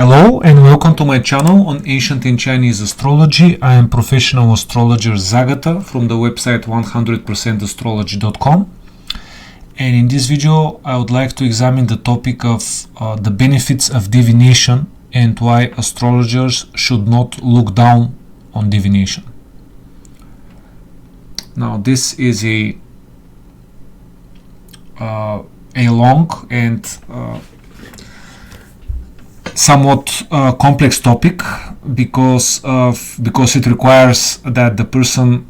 Hello and welcome to my channel on Ancient and Chinese Astrology. I am professional astrologer Zagata from the website 100%astrology.com, and in this video I would like to examine the topic of the benefits of divination and why astrologers should not look down on divination. Now this is a long and somewhat complex topic because it requires that the person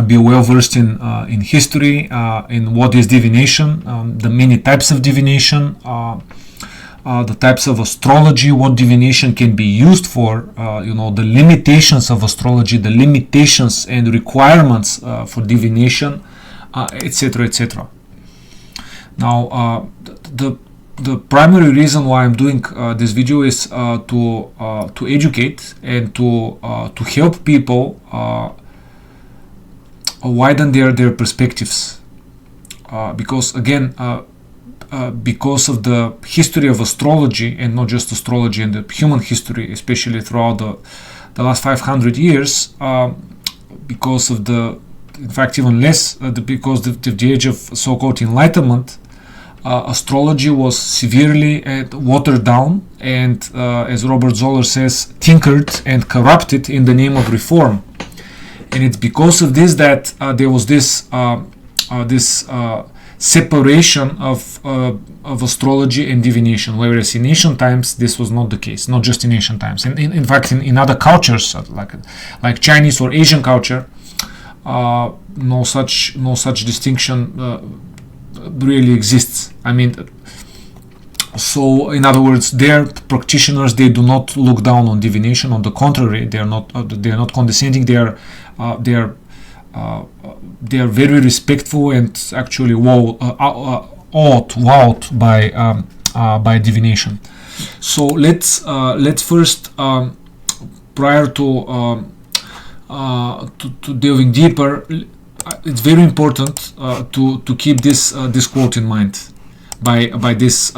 be well versed in history, in what is divination, the many types of divination, the types of astrology, what divination can be used for, the limitations of astrology, the limitations and requirements for divination, etc., etc. Now, the primary reason why I'm doing this video is to educate and to help people widen their perspectives, because again, because of the history of astrology, and not just astrology, and the human history, especially throughout the last 500 years, because of in fact even less, because of the age of so-called enlightenment, astrology was severely watered down and, as Robert Zoller says, tinkered and corrupted in the name of reform. And it's because of this that there was this separation of astrology and divination, whereas in ancient times this was not the case. Not just in ancient times, and in fact in other cultures like Chinese or Asian culture, no such distinction really exists. I mean, so in other words, their practitioners, they do not look down on divination. On the contrary, they are not condescending. They are very respectful and actually wowed by divination. So let's first, prior to delving deeper, it's very important to keep this quote in mind by this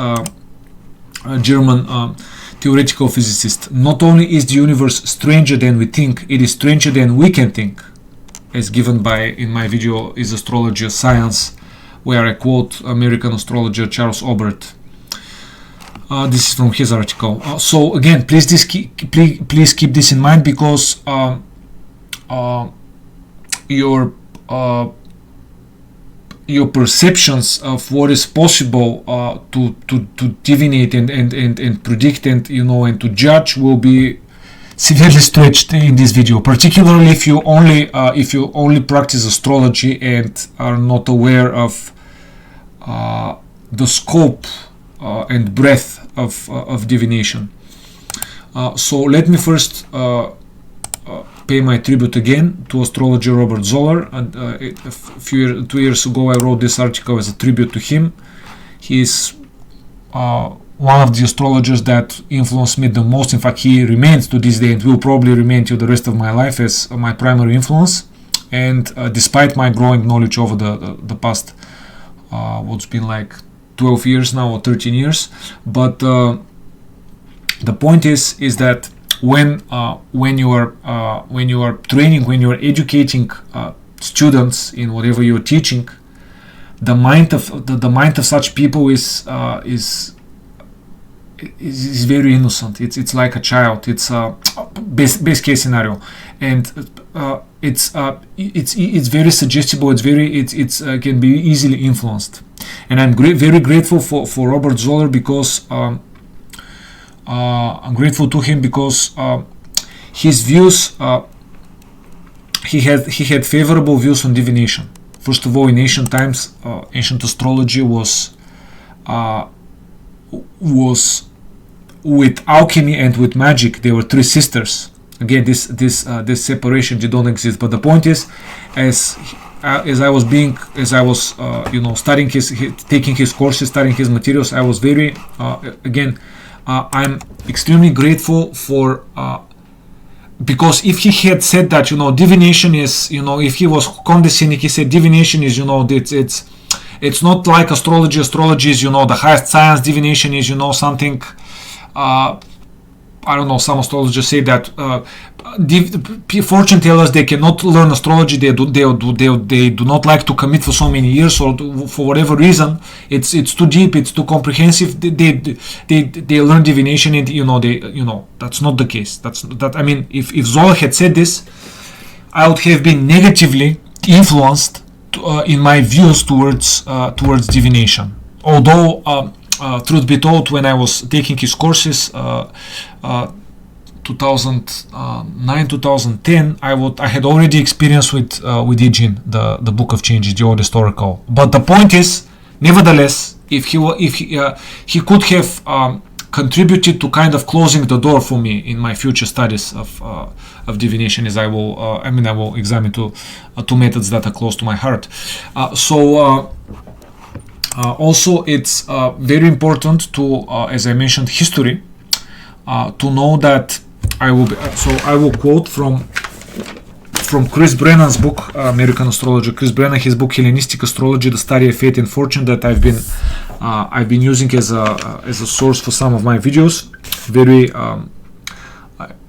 German theoretical physicist. Not only is the universe stranger than we think, it is stranger than we can think, as given in my video Is Astrology a Science, where I quote American astrologer Charles Aubert. This is from his article. So again, please keep this in mind, because your perceptions of what is possible to divinate and predict and to judge will be severely stretched in this video, particularly if you only practice astrology and are not aware of the scope and breadth of divination. So let me first pay my tribute again to astrologer Robert Zoller. 2 years ago I wrote this article as a tribute to him. He is one of the astrologers that influenced me the most. In fact, he remains to this day and will probably remain till the rest of my life as my primary influence. And despite my growing knowledge over the past what's been like 12 years now or 13 years, but the point is that when you are training, when you are educating students in whatever you are teaching, the mind of such people is very innocent. It's like a child. It's a best case scenario, and it's very suggestible. It can be easily influenced, and I'm very grateful for Robert Zoller, because I'm grateful to him because his views, he had favorable views on divination. First of all, in ancient times, ancient astrology was with alchemy and with magic. They were three sisters. Again, this separation did not exist. But the point is, as I was studying taking his courses, studying his materials, I was very I'm extremely grateful for because if he had said that divination is if he was condescending, he said divination is it's not like astrology. Astrology is the highest science. Divination is something I don't know, some astrologers say that fortune tellers, they cannot learn astrology, they do not like to commit for so many years, or for whatever reason, it's too deep, it's too comprehensive, they learn divination, and that's not the case. I mean, if Zola had said this, I would have been negatively influenced in my views towards divination. Although truth be told, when I was taking his courses, 2009, 2010, I had already experience with I Ching, the book of changes, the old historical. But the point is, nevertheless, if he could have contributed to kind of closing the door for me in my future studies of divination, as I will examine two methods that are close to my heart. Also, it's very important to, as I mentioned, history, to know that I will quote from Chris Brennan's book, American Astrology. Chris Brennan, his book Hellenistic Astrology: The Study of Fate and Fortune, that I've been using as a source for some of my videos. Very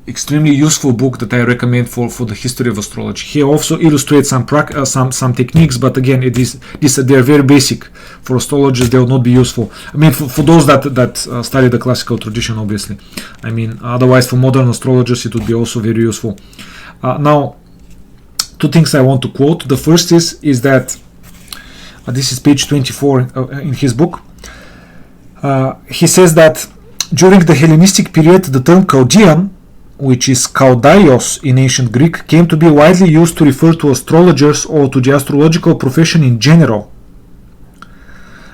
extremely useful book that I recommend for the history of astrology. He also illustrates some techniques, but again, they're very basic. For astrologers, they will not be useful. I mean, for those that study the classical tradition, obviously. I mean, otherwise, for modern astrologers, it would be also very useful. Now, two things I want to quote. The first is that this is page 24 in his book. He says that during the Hellenistic period, the term Chaldean, which is Chaldaios in ancient Greek, came to be widely used to refer to astrologers or to the astrological profession in general.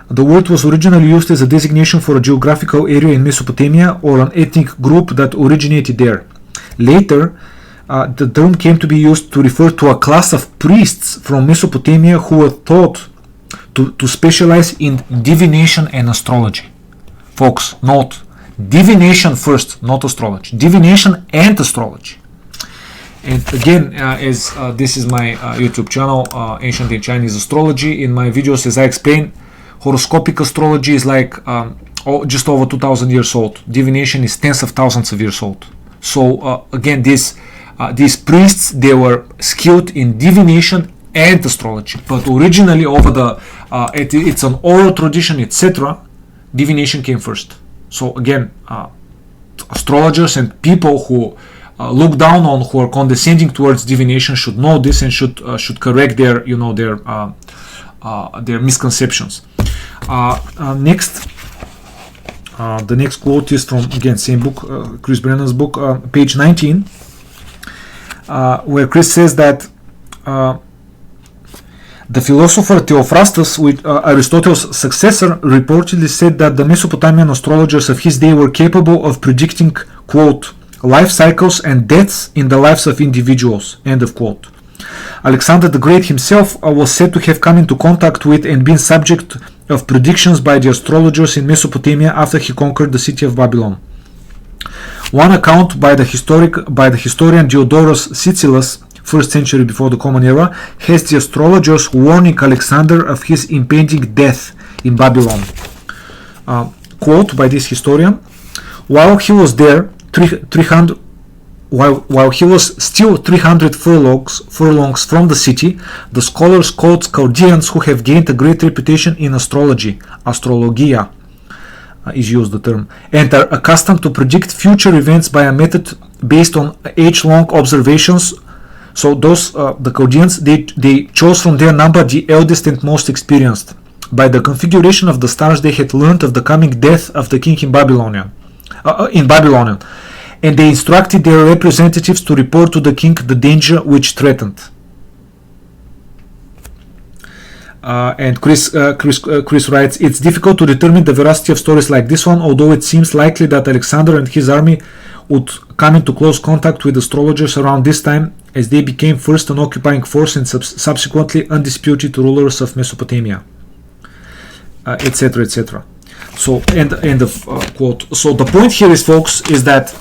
The word was originally used as a designation for a geographical area in Mesopotamia or an ethnic group that originated there. Later, the term came to be used to refer to a class of priests from Mesopotamia who were thought to specialize in divination and astrology. Folks, note, divination first, not astrology. Divination and astrology. And again, as this is my YouTube channel, Ancient and Chinese Astrology. In my videos, as I explain, horoscopic astrology is like just over 2,000 years old. Divination is tens of thousands of years old. So again, these priests, they were skilled in divination and astrology. But originally, it's an oral tradition, etc. Divination came first. So again, astrologers and people who look down on, who are condescending towards divination, should know this and should correct their misconceptions. Next, the next quote is from, again, same book, Chris Brennan's book, page 19, where Chris says that the philosopher Theophrastus, Aristotle's successor, reportedly said that the Mesopotamian astrologers of his day were capable of predicting, quote, life cycles and deaths in the lives of individuals, end of quote. Alexander the Great himself was said to have come into contact with and been subject of predictions by the astrologers in Mesopotamia after he conquered the city of Babylon. One account by the historian Diodorus Siculus, 1st century before the Common Era, has the astrologers warning Alexander of his impending death in Babylon. Quote by this historian: while he was there, while he was still 300 furlongs from the city, the scholars called Chaldeans, who have gained a great reputation in astrology, astrologia is used the term, and are accustomed to predict future events by a method based on age-long observations. So those, the Chaldeans, they chose from their number the eldest and most experienced. By the configuration of the stars, they had learned of the coming death of the king in Babylon, and they instructed their representatives to report to the king the danger which threatened. And Chris writes, it's difficult to determine the veracity of stories like this one, although it seems likely that Alexander and his army would come into close contact with astrologers around this time, as they became first an occupying force and subsequently undisputed rulers of Mesopotamia, etc., etc. So, end of quote. So the point here is, folks, is that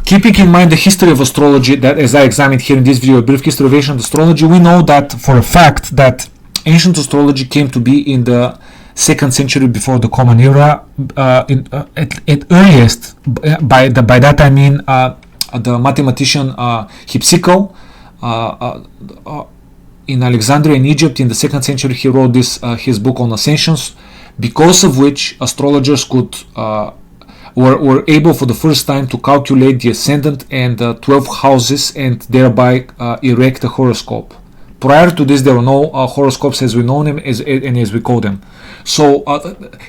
keeping in mind the history of astrology, that as I examined here in this video, a brief history of ancient astrology, we know that for a fact that ancient astrology came to be in the 2nd century before the Common Era. At earliest, by that I mean the mathematician Hypsical in Alexandria in Egypt in the 2nd century. He wrote his book on ascensions, because of which astrologers were able for the first time to calculate the ascendant and 12 houses and thereby erect a horoscope. Prior to this, there were no horoscopes as we know them and as we call them. So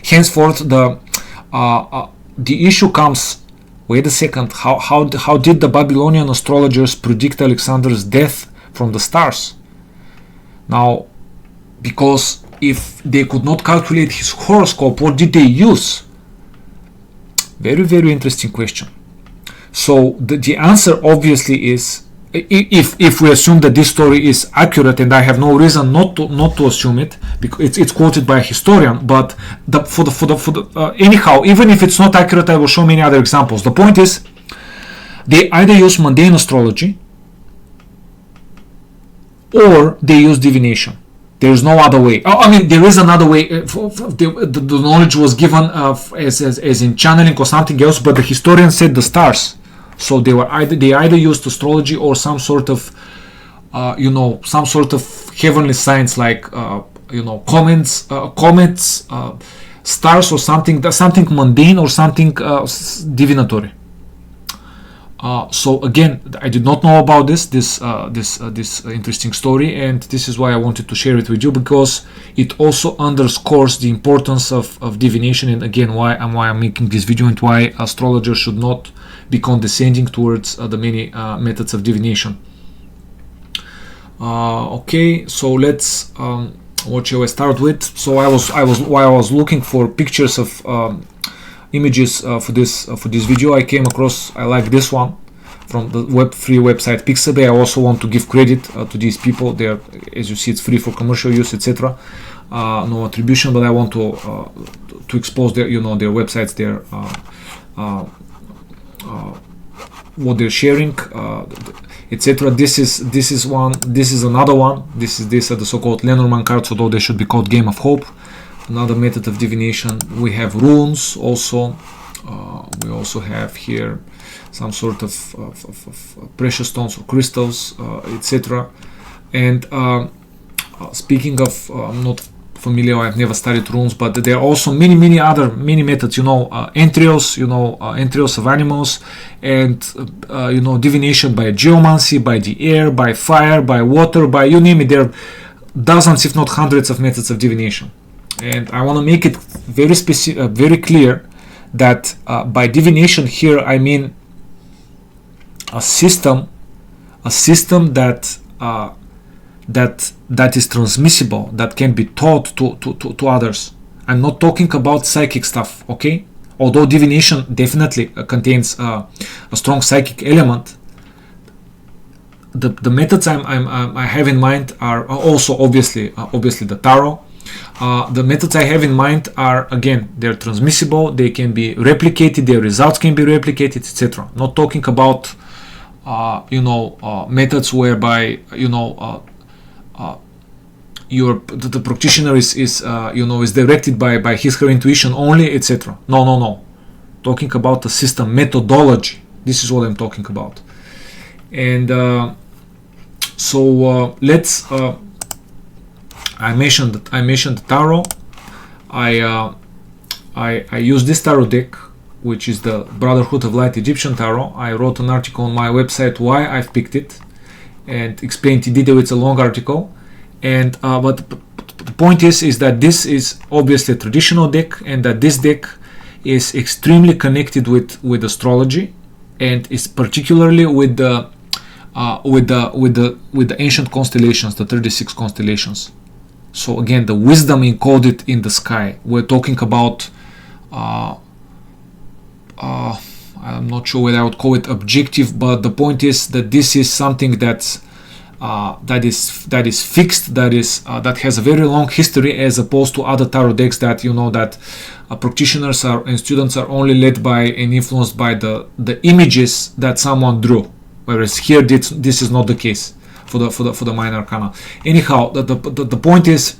henceforth, the issue comes. Wait a second. How did the Babylonian astrologers predict Alexander's death from the stars? Now, because if they could not calculate his horoscope, what did they use? Very, very interesting question. So the answer obviously is, if we assume that this story is accurate, and I have no reason not to assume it, because it's quoted by a historian. But anyhow, even if it's not accurate, I will show many other examples. The point is, they either use mundane astrology or they use divination. There is no other way. I mean, there is another way. The knowledge was given as in channeling or something else, but the historian said the stars. So they either used astrology or some sort of some sort of heavenly science, like comets, stars, or something mundane or something divinatory. So again, I did not know about this interesting story, and this is why I wanted to share it with you, because it also underscores the importance of divination, and again why I'm making this video, and why astrologers should not be condescending towards the many methods of divination. Okay, so let's what shall I start with? So while I was looking for pictures of images for this video, I came across, I like this one from the free website Pixabay. I also want to give credit to these people. They're, as you see, it's free for commercial use, etc. No attribution, but I want to expose their their websites, their what they're sharing, etc. This is one. This is another one. These are the so-called Lenormand cards, although they should be called Game of Hope. Another method of divination. We have runes also. We also have here some sort of precious stones or crystals, etc. And speaking of, I'm not familiar, I've never studied runes, but there are also many other methods, entrails, entrails of animals, and divination by geomancy, by the air, by fire, by water, by you name it. There are dozens, if not hundreds, of methods of divination. And I want to make it very specific, very clear that by divination here I mean a system that is transmissible, that can be taught to others. I'm not talking about psychic stuff, okay? Although divination definitely contains a strong psychic element, the methods I have in mind are also obviously the tarot. The methods I have in mind are, again, they're transmissible, they can be replicated, their results can be replicated, etc. Not talking about methods whereby the practitioner is directed by his her intuition only, etc. No. Talking about the system, methodology. This is what I'm talking about. And let's. I mentioned the tarot. I use this tarot deck, which is the Brotherhood of Light Egyptian Tarot. I wrote an article on my website why I've picked it, and explained in detail. It's a long article, and but the point is that this is obviously a traditional deck, and that this deck is extremely connected with astrology, and is particularly with the ancient constellations, the 36 constellations. So again, the wisdom encoded in the sky. We're talking about I'm not sure whether I would call it objective, but the point is that this is something that is fixed, that has a very long history, as opposed to other tarot decks that that practitioners and students are only led by and influenced by the images that someone drew, whereas here this is not the case for the minor arcana. Anyhow, the point is,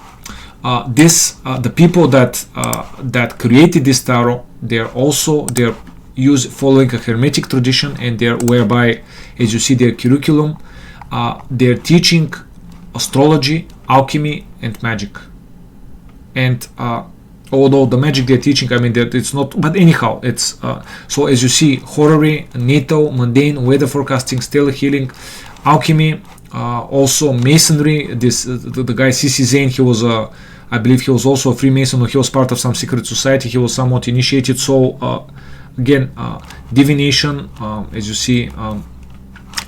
the people that created this tarot, they're following a hermetic tradition, and they're whereby, as you see their curriculum, they're teaching astrology, alchemy, and magic. And although the magic they're teaching, I mean, that it's not, but anyhow, it's so as you see, horary, natal, mundane, weather forecasting, stellar healing, alchemy, also masonry. The guy C.C. Zane, he was I believe he was also a Freemason, or he was part of some secret society. He was somewhat initiated. So again, divination, as you see,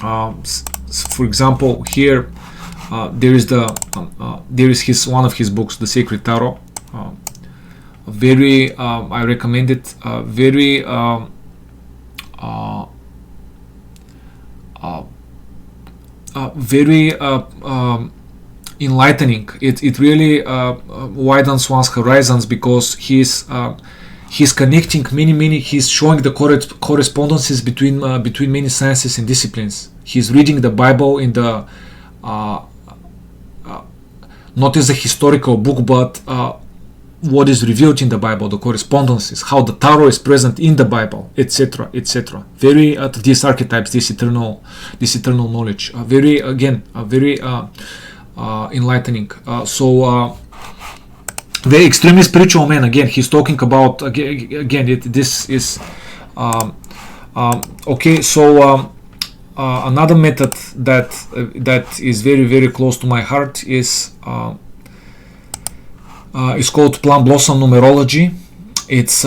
for example, here there is one of his books, The Sacred Tarot. Very, I recommend it. Very enlightening. It really widens one's horizons, because he's connecting many. He's showing the correspondences between many sciences and disciplines. He's reading the Bible in the not as a historical book, but what is revealed in the Bible, the correspondences, how the tarot is present in the Bible, etc., etc. Very these archetypes, this eternal knowledge. Very enlightening. Very extremely spiritual man. Again, he's talking about this is okay. So another method that is very close to my heart is called Plum Blossom Numerology. It's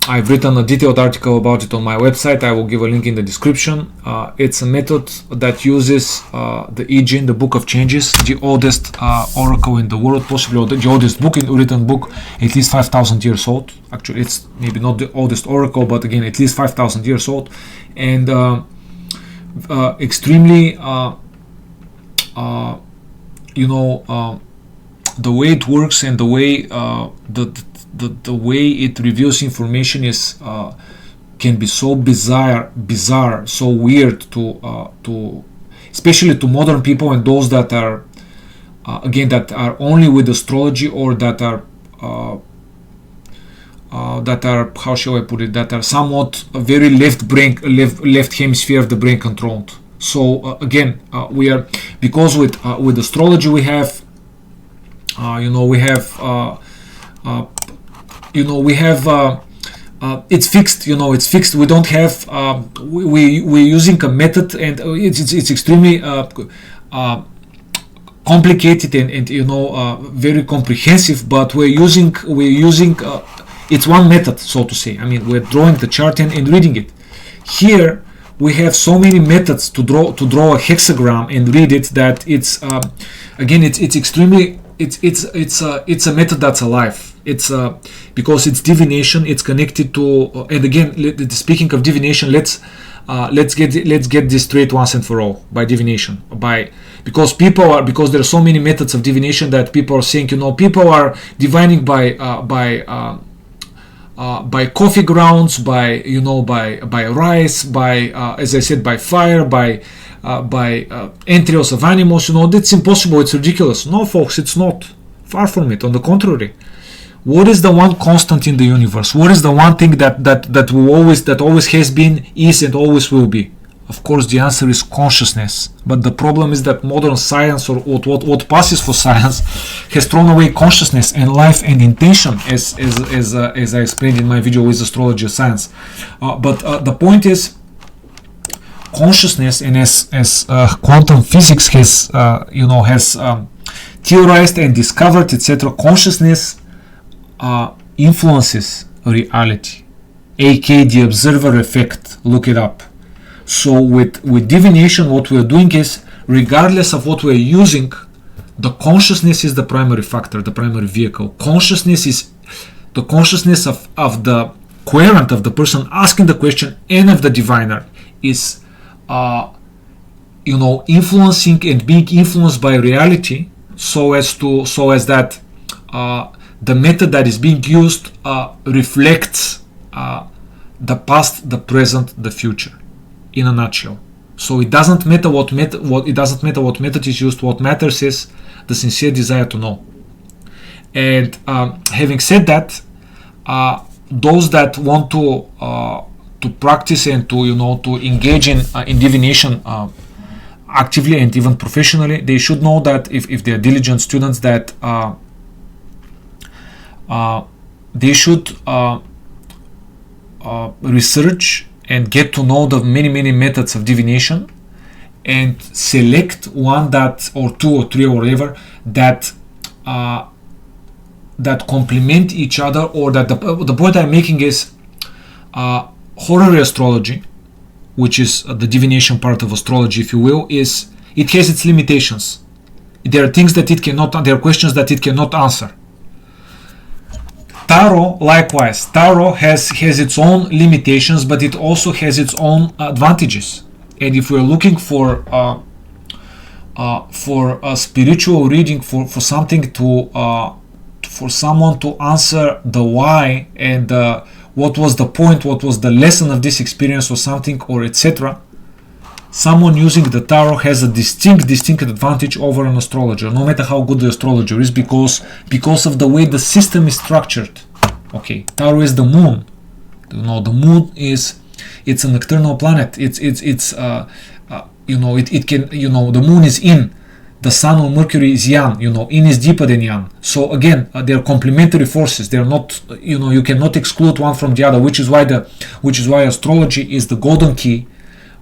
I've written a detailed article about it on my website. I will give a link in the description. It's a method that uses the I Ching, the Book of Changes, the oldest oracle in the world, possibly the oldest written book, at least 5,000 years old. Actually, it's maybe not the oldest oracle, but again, at least 5,000 years old, and extremely, the way it works and the way the way it reveals information is can be so bizarre, so weird to especially to modern people, and those that are that are only with astrology, or that are how shall I put it, that are somewhat very left hemisphere of the brain controlled. So we are, because with astrology we have it's fixed. It's fixed. We don't have. We're using a method, and it's extremely complicated and very comprehensive. But we're using. It's one method, so to say. I mean, we're drawing the chart and reading it. Here we have so many methods to draw a hexagram and read it, that it's it's extremely. It's a method that's alive. It's because it's divination. It's connected to and again, speaking of divination, let's get this straight once and for all. By divination, because there are so many methods of divination that people are saying, people are divining by coffee grounds, by rice, as I said, by fire, by entrails of animals. That's impossible. It's ridiculous. No, folks, it's not. Far from it. On the contrary, what is the one constant in the universe? What is the one thing that always has been, is, and always will be? Of course, the answer is consciousness. But the problem is that modern science, or what passes for science, has thrown away consciousness and life and intention, as I explained in my video with Astrology Science. But the point is, consciousness, and as quantum physics has theorized and discovered, etc., consciousness influences reality, aka the observer effect. Look it up. So with divination, what we're doing is, regardless of what we're using, the consciousness is the primary factor, the primary vehicle. Consciousness is the consciousness of the querent, of the person asking the question, and of the diviner, is influencing and being influenced by reality, so as that the method that is being used reflects the past, the present, the future, in a nutshell. So it doesn't matter what method is used. What matters is the sincere desire to know. And having said that, those that want to practice and to engage in divination actively and even professionally, they should know that if they are diligent students, that they should research and get to know the many methods of divination, and select one that, or two or three or whatever, that complement each other, or that the point I'm making is horary astrology, which is the divination part of astrology, if you will, it has its limitations. There are things that it cannot, there are questions that it cannot answer. Tarot, likewise, tarot has its own limitations, but it also has its own advantages. And if we're looking for a spiritual reading, for something for someone to answer the why, and what was the point, what was the lesson of this experience, or something, or etc., someone using the tarot has a distinct advantage over an astrologer, no matter how good the astrologer is, because of the way the system is structured. Okay, tarot is the moon. The moon it's a nocturnal planet. It can, the moon is yin, the sun or Mercury is yang. Yin is deeper than yang. So again, they're complementary forces. They're not, you cannot exclude one from the other, which is why astrology is the golden key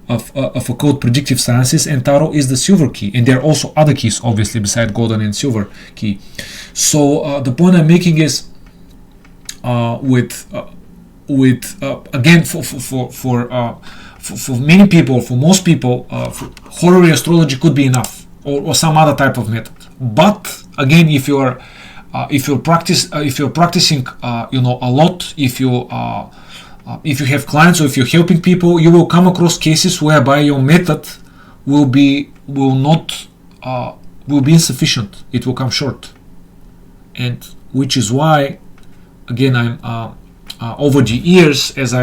of occult predictive sciences, and tarot is the silver key. And there are also other keys, obviously, beside golden and silver key. So the point I'm making is, again, for many people, for most people, horary astrology could be enough, or some other type of method. But again, if you're practicing a lot, if you have clients, or if you're helping people, you will come across cases whereby your method will be insufficient. It will come short, and which is why, again, I'm over the years, as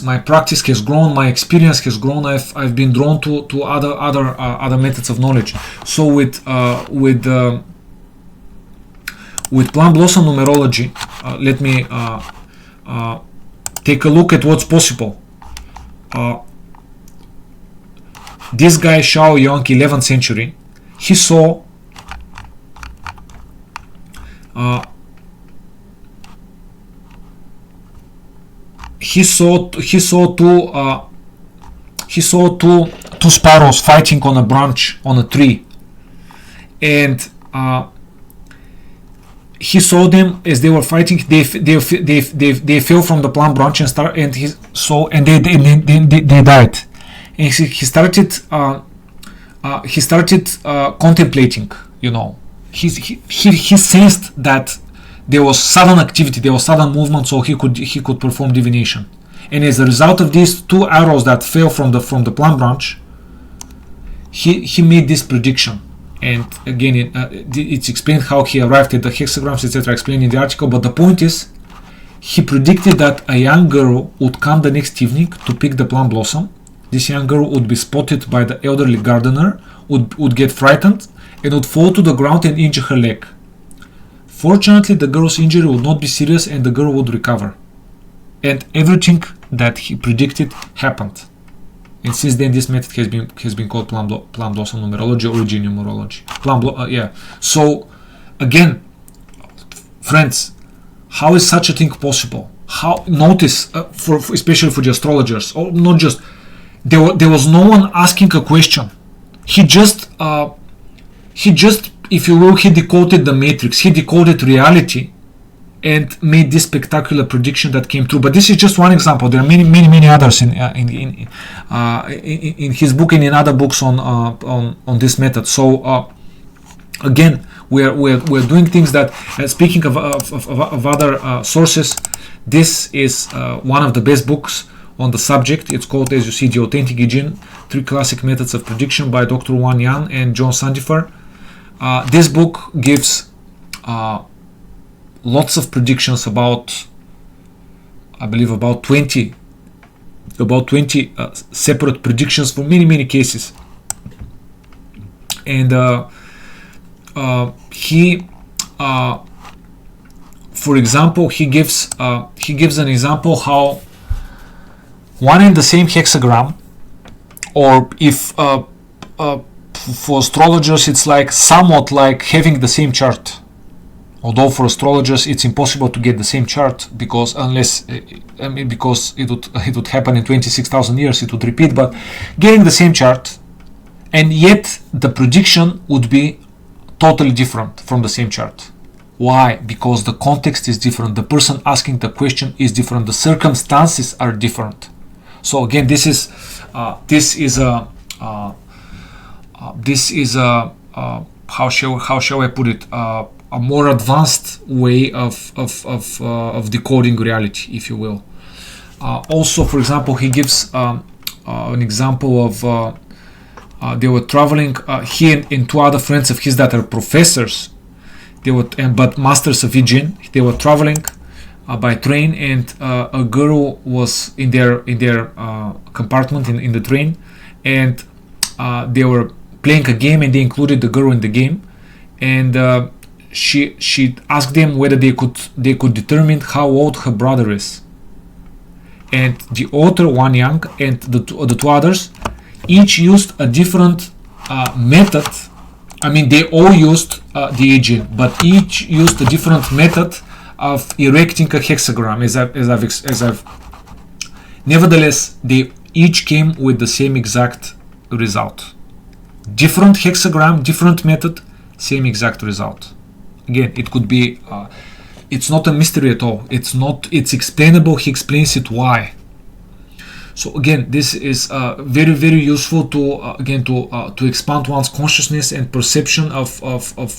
my practice has grown, my experience has grown, I've been drawn to other methods of knowledge. So with Plum Blossom Numerology, let me take a look at what's possible. This guy, Shao Yang, 11th century, he saw two sparrows fighting on a branch on a tree, and he saw them as they were fighting. They fell from the plum branch and they died. And he started contemplating. He sensed that there was sudden activity, there was sudden movement, so he could perform divination. And as a result of these two arrows that fell from the plum branch, he made this prediction. And again, it's explained how he arrived at the hexagrams, etc., explained in the article. But the point is, he predicted that a young girl would come the next evening to pick the plum blossom. This young girl would be spotted by the elderly gardener, would get frightened, and would fall to the ground and injure her leg. Fortunately, the girl's injury would not be serious, and the girl would recover. And everything that he predicted happened. And since then, this method has been called Plum Blossom Numerology, origin numerology. So again, friends, how is such a thing possible? How notice especially for the astrologers, or not just, there was no one asking a question. He just if you will, he decoded the matrix, he decoded reality, and made this spectacular prediction that came true. But this is just one example. There are many others in his book and in other books on this method. So again, we're doing things that, speaking of other sources, this is one of the best books on the subject. It's called, as you see, The Authentic Jin, 3 Classic Methods of Prediction by Dr. Wan Yan and John Sandifer. This book gives lots of predictions about, I believe, about 20 separate predictions for many cases. And he for example, he gives an example how one and the same hexagram, or if for astrologers it's like somewhat like having the same chart. Although for astrologers it's impossible to get the same chart, because because it would happen in 26,000 years, it would repeat, but getting the same chart, and yet the prediction would be totally different from the same chart. Why? Because the context is different, the person asking the question is different, the circumstances are different. So again, this is how shall I put it? A more advanced way of decoding reality, if you will. Also, for example, he gives an example of they were traveling. He and two other friends of his that are professors. They were but masters of Jin. They were traveling by train, and a girl was in their compartment in the train, and they were playing a game, and they included the girl in the game, and she asked them whether they could determine how old her brother is. And the author, one young, and the two others, each used a different method. I mean, they all used the aging, but each used a different method of erecting a hexagram. As I've nevertheless, they each came with the same exact result. Different hexagram, different method, same exact result. Again, it could be. It's not a mystery at all. It's explainable. He explains it why. So again, this is very, very useful to expand one's consciousness and perception of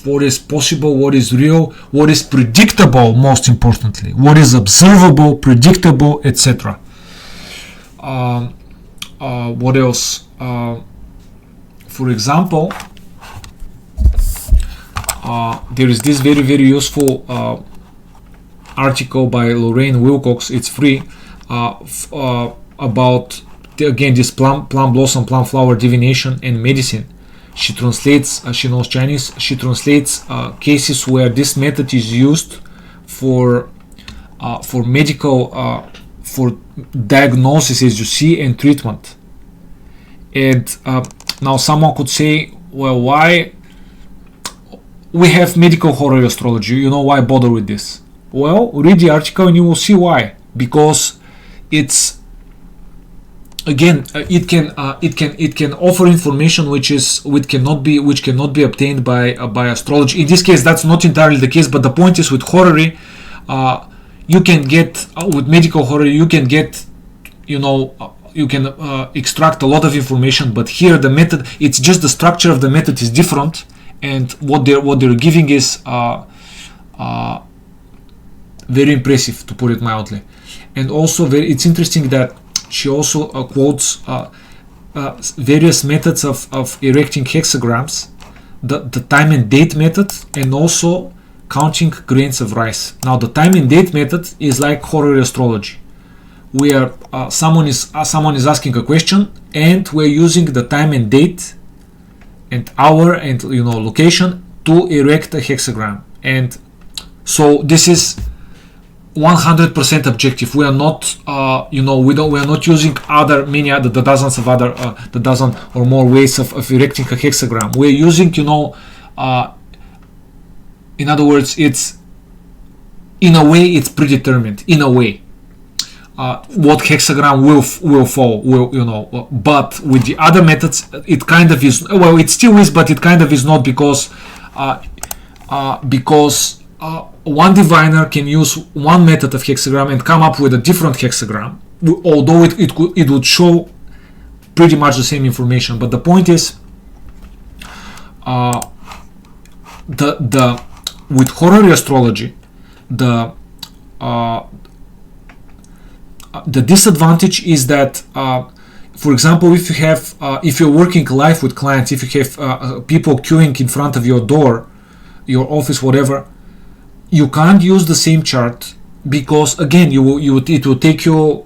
what is possible, what is real, what is predictable, most importantly, what is observable, predictable, etc. What else? For example, there is this very, very useful article by Lorraine Wilcox. It's free, about again this plum blossom, plum flower divination and medicine. She translates. She knows Chinese. She translates cases where this method is used for medical, for diagnosis, as you see, and treatment. And now someone could say, well, why? We have medical horary astrology. You know, why bother with this? Well, read the article and you will see why. Because it's, again, it can offer information which cannot be obtained by astrology. In this case, that's not entirely the case. But the point is, with horary, you can get with medical horary, you can get, you can extract a lot of information. But here, the method, it's just the structure of the method is different. And what they're giving is very impressive, to put it mildly. And also, it's interesting that she also quotes various methods of erecting hexagrams, the time and date method, and also counting grains of rice. Now, the time and date method is like horary astrology, where someone is asking a question, and we're using the time and date and hour and location to erect a hexagram. And so this is 100% objective. We are not we are not using the dozen or more ways of erecting a hexagram. We're using in other words, it's in a way it's predetermined, in a way what hexagram will fall, but with the other methods it kind of is, well, it still is, but it kind of is not, because one diviner can use one method of hexagram and come up with a different hexagram, although it would show pretty much the same information. But the point is, with horary astrology, the disadvantage is that, for example, if you're working live with clients, if you have people queuing in front of your door, your office, whatever, you can't use the same chart, because again, it will take you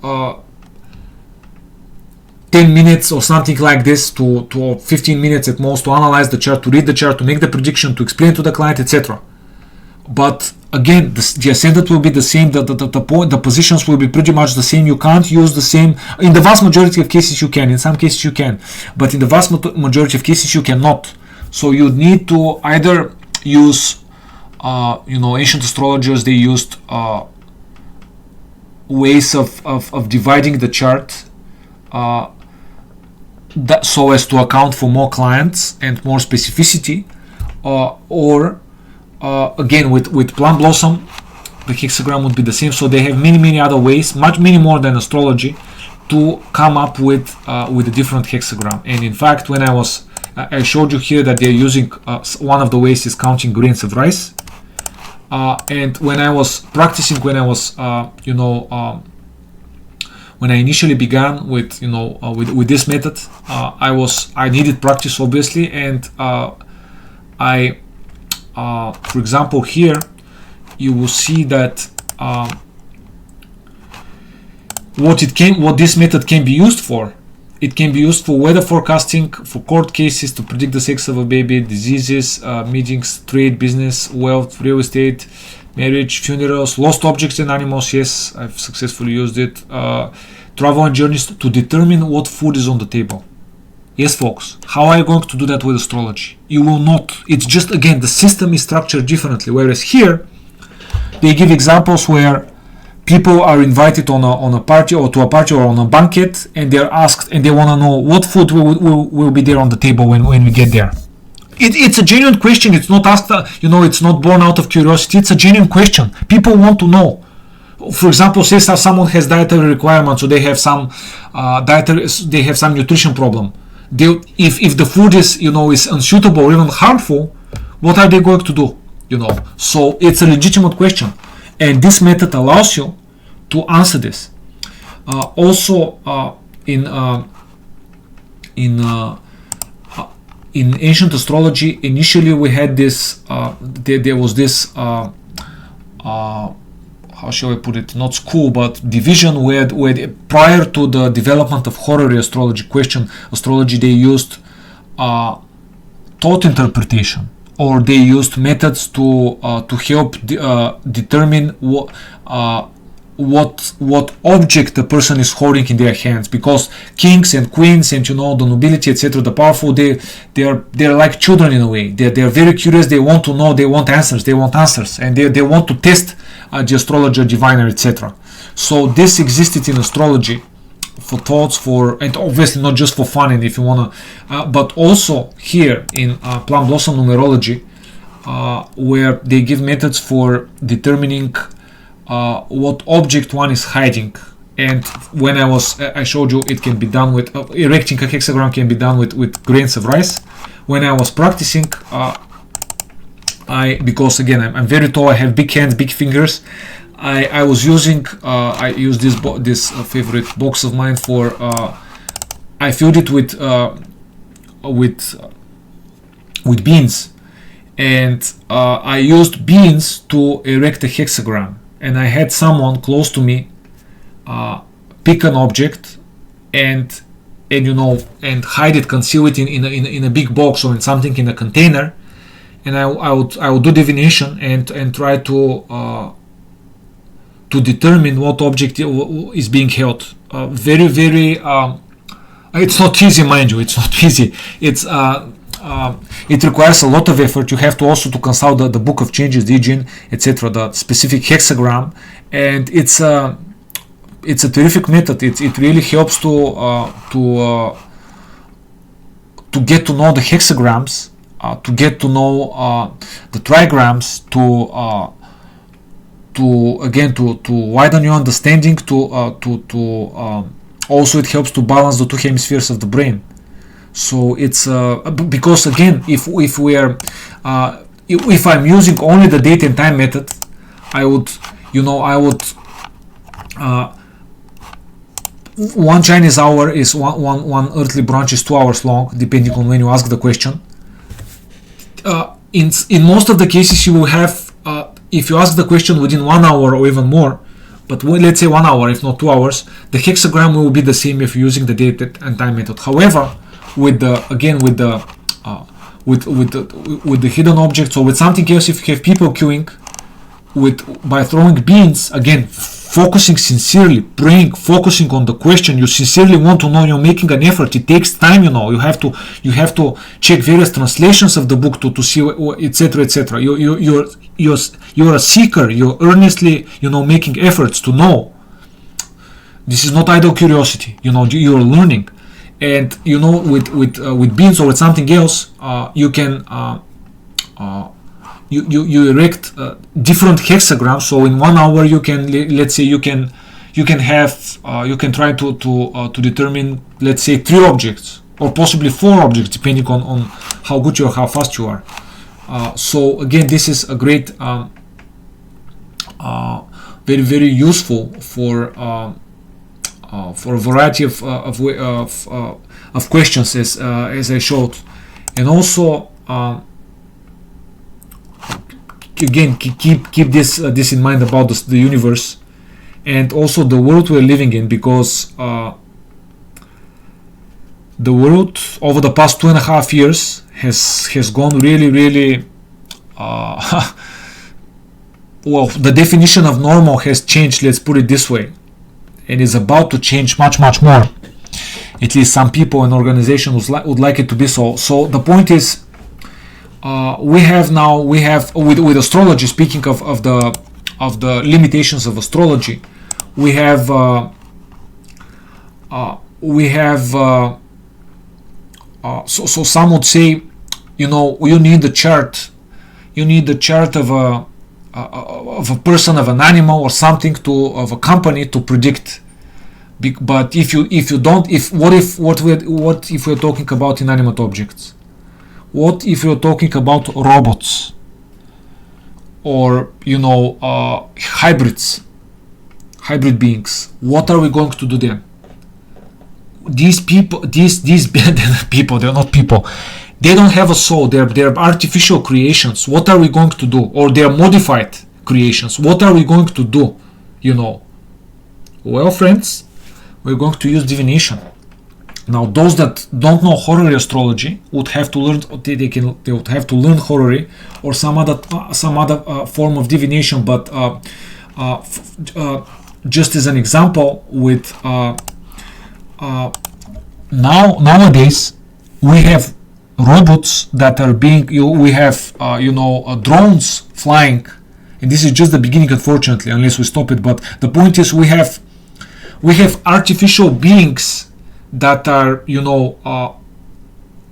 10 minutes or something like this to 15 minutes at most to analyze the chart, to read the chart, to make the prediction, to explain to the client, etc. but again, the ascendant will be the same. The positions will be pretty much the same. You can't use the same. In the vast majority of cases, you can. In some cases, you can, but in the vast majority of cases, you cannot. So you need to either use, ancient astrologers. They used ways of dividing the chart. So as to account for more clients and more specificity, or again with Plum Blossom, the hexagram would be the same. So they have many other ways, many more than astrology, to come up with a different hexagram. And in fact, when I showed you here that they're using one of the ways is counting grains of rice. And when I was practicing, when I initially began with with this method, I needed practice, obviously, and for example, here you will see that what this method can be used for. It can be used for weather forecasting, for court cases, to predict the sex of a baby, diseases, meetings, trade, business, wealth, real estate, marriage, funerals, lost objects and animals. Yes, I've successfully used it. Travel and journeys, to determine what food is on the table. Yes, folks. How are you going to do that with astrology? You will not. It's just, again, the system is structured differently. Whereas here, they give examples where people are invited on a party, or to a party, or on a banquet, and they're asked, and they want to know what food will be there on the table when we get there. It's a genuine question. It's not asked, it's not born out of curiosity. It's a genuine question. People want to know. For example, say someone has dietary requirements, or they have some nutrition problem. If the food is unsuitable or even harmful, what are they going to do? So it's a legitimate question, and this method allows you to answer this. Also, in ancient astrology, initially we had this. There was this. How shall I put it? Not school, but division where prior to the development of horary astrology, they used thought interpretation, or they used methods to help determine what object the person is holding in their hands. Because kings and queens and the nobility, etc., the powerful, they're like children in a way. They're very curious. They want to know. They want answers, and they want to test the astrologer, diviner, etc. So this existed in astrology for thoughts, and obviously not just for fun, and if you wanna, but also here in Plum Blossom Numerology, where they give methods for determining what object one is hiding. And when I showed you, it can be done with erecting a hexagram, can be done with grains of rice. When I was practicing, because again I'm very tall, I have big hands, big fingers. I used this favorite box of mine for. I filled it with beans, and I used beans to erect a hexagram. And I had someone close to me pick an object and hide it, conceal it in a big box or in something in a container. And I would do divination and try to determine what object is being held. Very, it's not easy, mind you. It's not easy. It requires a lot of effort. You have to also consult the book of changes, the Jin, etc., the specific hexagram, and it's a terrific method. It really helps to get to know the hexagrams, to get to know the trigrams, to widen your understanding, also it helps to balance the two hemispheres of the brain. So it's because again, if I'm using only the date and time method, I would one Chinese hour is one earthly branch is 2 hours long, depending on when you ask the question. In most of the cases, you will have, if you ask the question within 1 hour or even more, but let's say 1 hour, if not 2 hours, the hexagram will be the same if you're using the date and time method. However, with the hidden objects, or with something else, if you have people queuing, by throwing beans, again, focusing sincerely, praying, focusing on the question you sincerely want to know. You're making an effort. It takes time. You have to check various translations of the book to see, etc., etc. You're a seeker. You're earnestly, making efforts to know. This is not idle curiosity. You're learning, and with beans or with something else, you can. You erect different hexagrams. So in 1 hour you can, let's say, you can try to determine, let's say, 3 objects or possibly 4 objects, depending on how good you are, how fast you are. So again, this is a great, very, very useful for a variety of questions, as I showed. And also, again, keep this in mind about the universe and also the world we're living in, because the world over the past 2.5 years has gone really, really well. The definition of normal has changed, let's put it this way, and is about to change much, much more. At least some people and organizations would like it to be so. So the point is, we have with astrology, speaking of the limitations of astrology, we have so some would say, you need the chart of a person, of an animal, or something, of a company to predict. But if you don't, what if we're talking about inanimate objects? What if you're talking about robots or hybrid beings? What are we going to do then? These people, these people, they're not people. They don't have a soul. They're artificial creations. What are we going to do? Or they're modified creations. What are we going to do? Well, friends, we're going to use divination. Now, those that don't know horary astrology would have to learn. They would have to learn horary or some other form of divination. But just as an example, with nowadays we have robots that are being. We have drones flying, and this is just the beginning, unfortunately, unless we stop it. But the point is, we have artificial beings that are,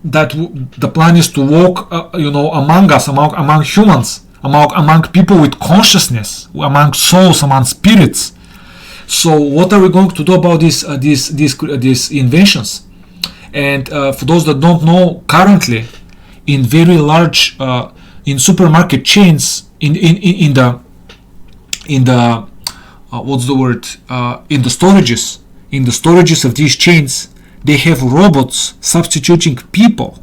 that the plan is to walk, among us, among humans, among people with consciousness, among souls, among spirits. So what are we going to do about these inventions? And for those that don't know, currently, in very large, in supermarket chains, in the what's the word? In the storages of these chains, they have robots substituting people.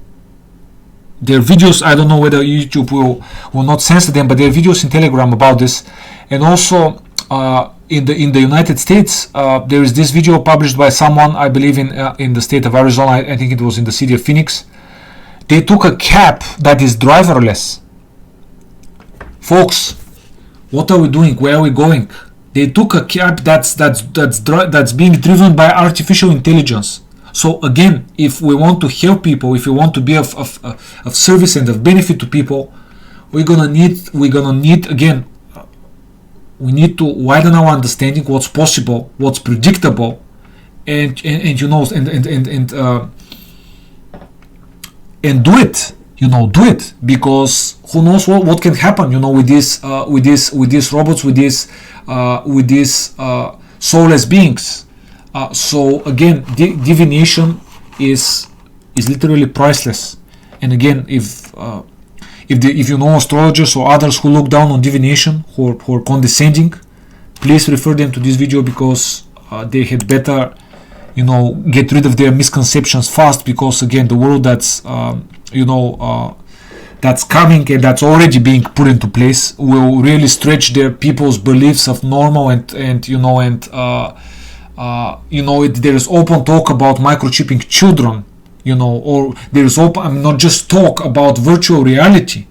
There are videos, I don't know whether YouTube will not censor them, but there are videos in Telegram about this. And also in the United States, there is this video published by someone, I believe in the state of Arizona. I think it was in the city of Phoenix. They took a cab that is driverless. Folks, what are we doing? Where are we going? They took a cab that's being driven by artificial intelligence. So again, if we want to help people, if we want to be of service and of benefit to people, we're gonna need again. We need to widen our understanding, what's possible, what's predictable, and do it. Do it, because who knows what can happen, with these robots, with these soulless beings. So again, divination is literally priceless. And again, if you know astrologers or others who look down on divination, who are condescending, please refer them to this video, because they had better, get rid of their misconceptions fast, because again, the world that's that's coming and that's already being put into place will really stretch their people's beliefs of normal and there is open talk about microchipping children, or there is open, not just talk about virtual reality,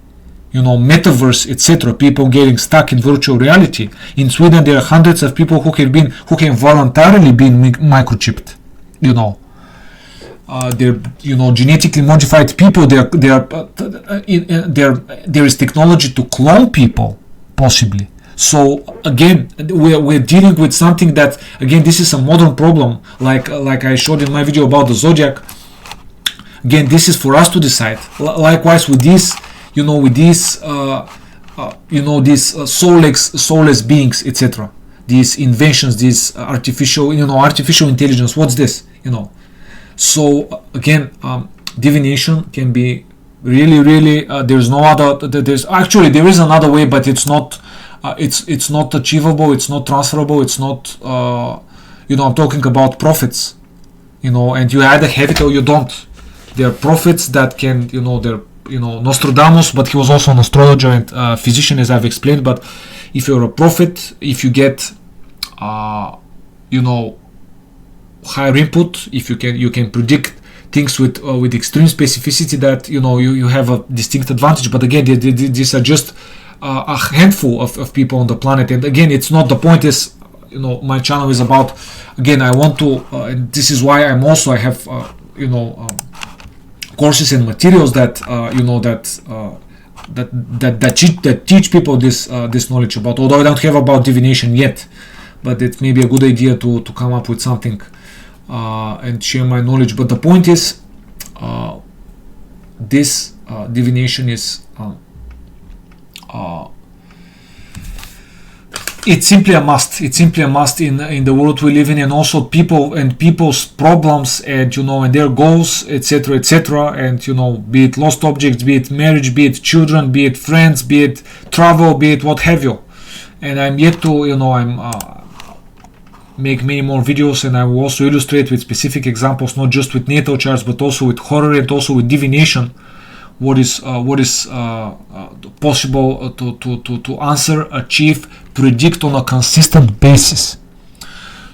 metaverse, etc. People getting stuck in virtual reality. In Sweden, there are hundreds of people who can voluntarily be microchipped. They're genetically modified people. There is technology to clone people, possibly. So again, we're dealing with something that, again, this is a modern problem. Like I showed in my video about the zodiac. Again, this is for us to decide. Likewise with these, these soulless beings, etc. These inventions, these artificial intelligence. What's this? So again, divination can be really. There's no other. There is another way, but it's not. It's not achievable. It's not transferable. It's not. I'm talking about prophets. And you either have it or you don't. There are prophets that can. They're. Nostradamus, but he was also an astrologer and physician, as I've explained. But if you're a prophet, if you get, higher input, if you can predict things with extreme specificity, that you have a distinct advantage. But again, these are just a handful of people on the planet. And again, it's not the point. Is my channel is about. Again, I want to, and this is why I have courses and materials that that teach people this knowledge about. Although I don't have about divination yet, but it may be a good idea to come up with something and share my knowledge. But the point is, this divination is it's simply a must. It's simply a must in the world we live in, and also people's problems and and their goals, etc., and be it lost objects, be it marriage, be it children, be it friends, be it travel, be it what have you. And I'm yet to make many more videos, and I will also illustrate with specific examples, not just with natal charts, but also with horror and also with divination, what is possible to answer, achieve, predict on a consistent basis.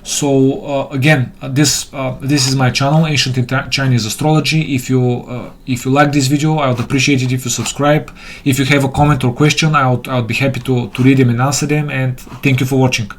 So again, this is my channel, Ancient Chinese Astrology. If you like this video, I would appreciate it if you subscribe. If you have a comment or question, I would be happy to read them and answer them. And thank you for watching.